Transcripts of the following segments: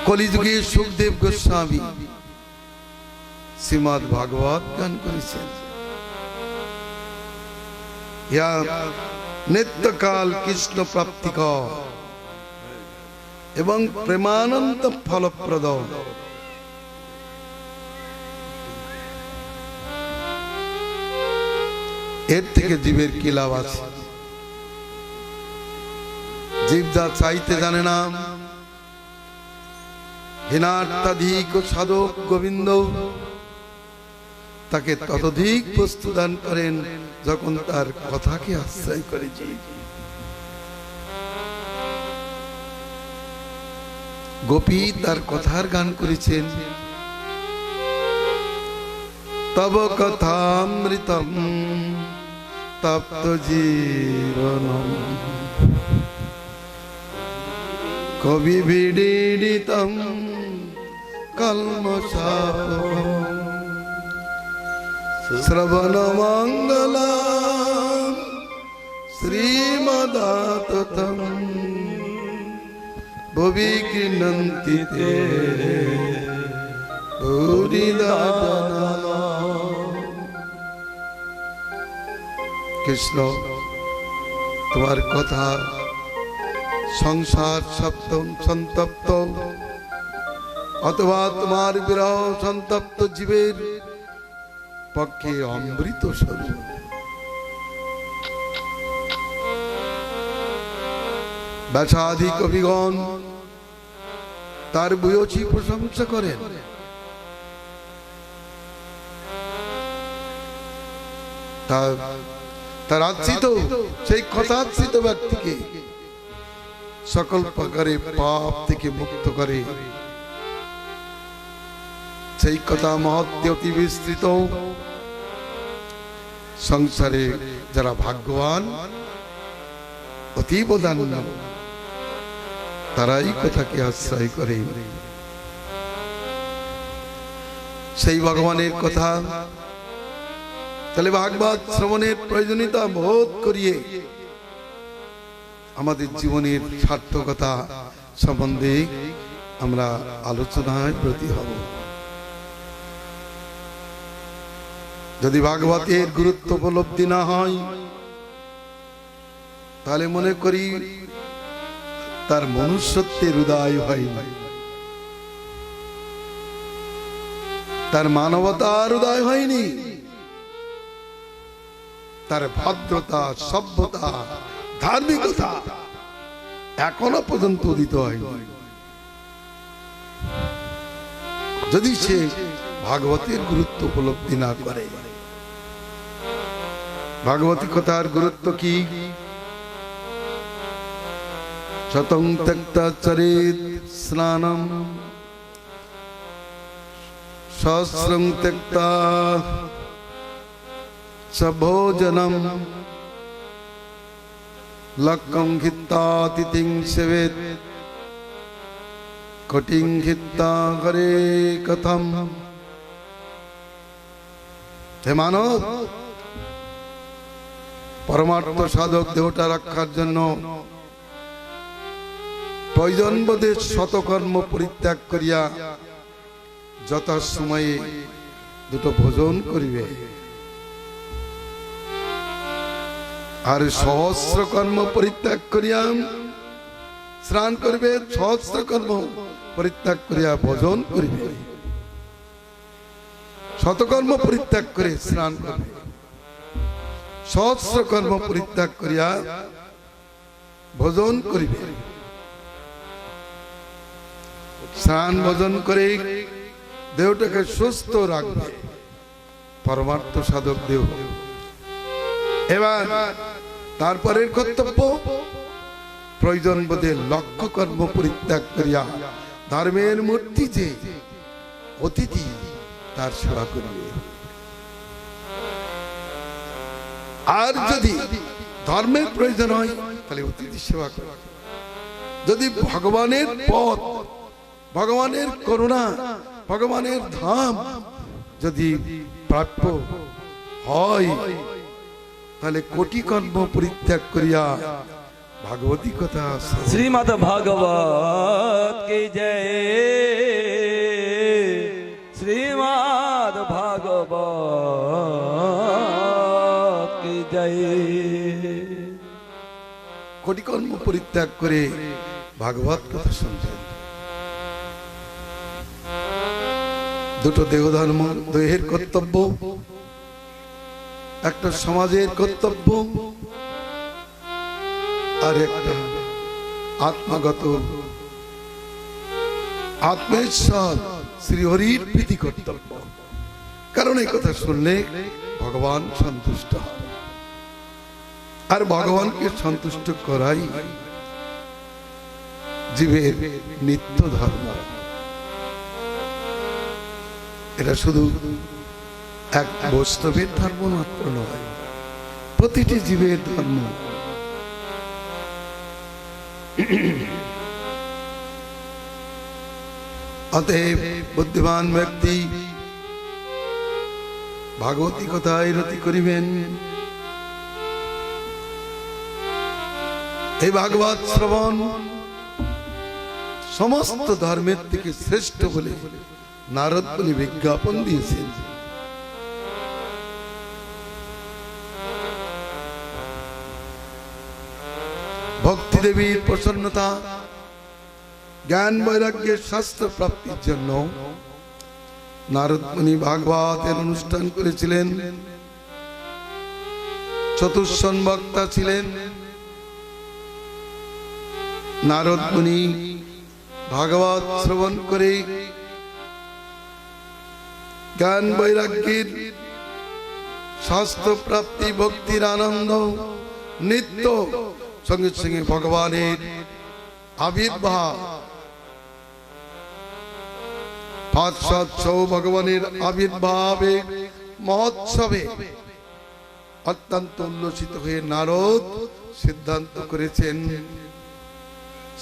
কলিযুগে সুখদেব গোস্বামী শ্রীমদ্ ভাগবত গান করেছেন। ইয়া নিত্যকাল কৃষ্ণ প্রাপ্তিকর এবং প্রেমানন্দ ফলপ্রদ। এর থেকে জীবের কি লাভ আছে? জীব যা চাইতে জানে না, হীনার্থাধিক সাধক গোবিন্দ তাকে ততোধিক বস্তু দান করেন যখন তার কথাকে আশ্রয় করে জীব। গোপী তার কথার গান করেছেন, তব কথামৃতম তপ্ত জীবনম কবি বিড়িতম কলমশাপম শ্রবণ মঙ্গলম শ্রীমদাততম ভুবি গৃহন্তি তে ভূরিদা জনা। কৃষ্ণ, তোমার কথা সংসার সন্তপ্ত অথবা তোমার বিরহ সন্তপ্ত জীবের পক্ষে অমৃত স্বরূপ। ব্যাসাদি কবিগণ তার ভূয়সী প্রশংসা করেন। তার আশ্রিত সেই কথাশ্রিত ব্যক্তিকে সকল প্রকারে পাপ থেকে মুক্ত করে। সেই কথা মহত্ব অতি বিস্তৃত। সংসারে যারা ভাগ্যবান অতীব দান্য তারাই কথাকে আশ্রয় করে। সেই ভগবানের কথা তাহলে ভাগবত শ্রবণের প্রয়োজনীয়তা বোধ করিয়ে আমাদের জীবনের সার্থকতা সম্বন্ধে আমরা আলোচনায় ব্রতী হব। যদি ভাগবতের গুরুত্ব উপলব্ধি না হয় তাহলে মনে করি তার মনুষ্যত্বের উদয় হয়নি, তার মানবতার উদয় হয়নি, তার ভদ্রতা সভ্যতা ধার্মিকতা এখনো পর্যন্ত উদিত হয়নি। যদি সে ভাগবতের গুরুত্ব উপলব্ধি না করে। ভাগবতী কথার গুরুত্ব কি? শতং ত্যক্তা চরেৎ স্নানম সহস্রং ত্যক্তা চ ভোজনম লক্কং হিত্বা তিথিং সেবেৎ কোটিং হিত্বা হরে কথম। হে মানব, পরমার্থ সাধক দেহটা রক্ষার জন্য প্রয়োজন বোধে শতকর্ম পরিত্যাগ করিয়া যথাসময়ে দুটো ভোজন করিবে, আর সহস্র কর্ম পরিত্যাগ করিয়া স্নান করিবে, সহস্র কর্ম পরিত্যাগ করিয়া ভোজন করিবে। শতকর্ম পরিত্যাগ করে স্নান করবে, সহস্র কর্ম পরিত্যাগ করিয়া ভোজন করিবে। স্নান ভোজন করে দেহটাকে সুস্থ রাখবে, পরমার্থ সাধক দেহ। এবার তারপরের কর্তব্য প্রয়োজন বোধে লক্ষ্য কর্ম পরিত্যাগ করিয়া ধর্মের মূর্তি যে অতিথি তার সেবা করিবে। আর যদি ধর্মের প্রয়োজন হয় তাহলে অতিথি সেবা করবে। যদি ভগবানের পথ, ভগবানের করুণা, ভগবানের ধাম যদি প্রাপ্য হয় তাহলে কোটি কর্ম পরিত্যাগ করিয়া ভাগবতী কথা শ্রীমদ ভাগবত কি জয়, শ্রীমদ ভাগবত কি জয়। কোটি কর্ম পরিত্যাগ করে ভাগবত কথা শুনছেন। দুটো দেহ ধর্ম, দেহের কর্তব্য, একটা সমাজের কর্তব্য, আর একটা আত্মাগত আত্মেশ্বর শ্রীহরির প্রীতি কর্তব্য। কারণ এই কথা শুনলে ভগবান সন্তুষ্ট হন, আর ভগবানকে সন্তুষ্ট করাই জীবের নিত্য ধর্ম। এটা শুধু এক বৈষ্ণবের ধর্ম মাত্র নয়, প্রতিটি জীবের ধর্ম। অতএব বুদ্ধিমান ব্যক্তি ভাগবতী কথায় রতি করিবেন। এই ভাগবত শ্রবণ সমস্ত ধর্মের থেকে শ্রেষ্ঠ বলে নারদ মুনি বিজ্ঞাপন দিয়েছেন। ভক্তি দেবীর প্রসন্নতা, জ্ঞান বৈরাগ্যের শাস্ত্র প্রাপ্তির জন্য নারদ মুনি ভাগবতের অনুষ্ঠান করেছিলেন। চতুর্শন বক্তা ছিলেন। নারদ মুনি ভাগবত শ্রবণ করে জ্ঞান বৈরাগ্যের শাস্ত্র প্রাপ্তি, ভক্তির আনন্দ, নিত্য সঙ্গে সঙ্গে ভগবানের আবির্ভাব, ভগবানের আবির্ভাবে মহোৎসবে অত্যন্ত উল্লসিত হয়ে নারদ সিদ্ধান্ত করেছেন,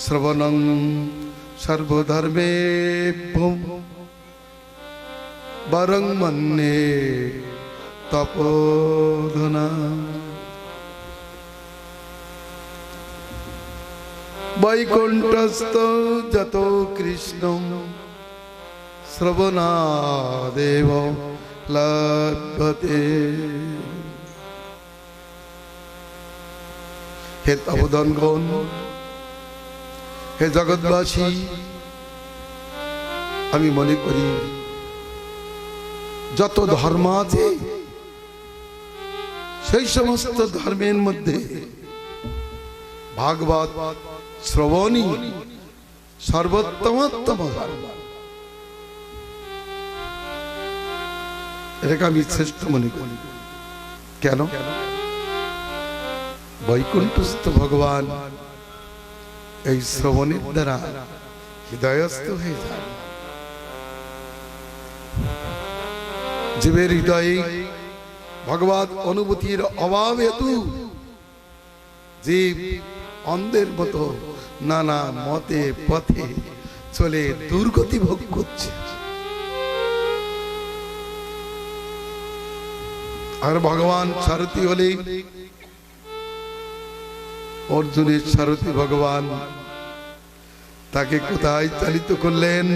শ্রবণং সর্বধর্মেভ্যো বরং মন্যে তপোধনা। বৈকুণ্ঠস্থ যত কৃষ্ণ শ্রবণাদেব লভ্যতে। হে তপোধনগণ, হে জগৎবাসী, আমি মনে করি যত ধর্ম আছে সেই সমস্ত ধর্মের মধ্যে ভাগবত শ্রবণই সর্বোত্তমোত্তম ধর্ম। এটাকে আমি শ্রেষ্ঠ মনে করি। কেন? বৈকুণ্ঠস্থ ভগবান এই শ্রবণের দ্বারা হৃদয়স্থ হয়ে যায়। জীবের হৃদয়ে ভগবত অনুভূতির অভাব হেতু জীব অন্ধের মতো নানা মতে পথে চলে দুর্গতি ভোগ করছে। আর ভগবান সারথি হলে অর্জুনের সারথি ভগবান তাকে কোথায় চালিত করলেন?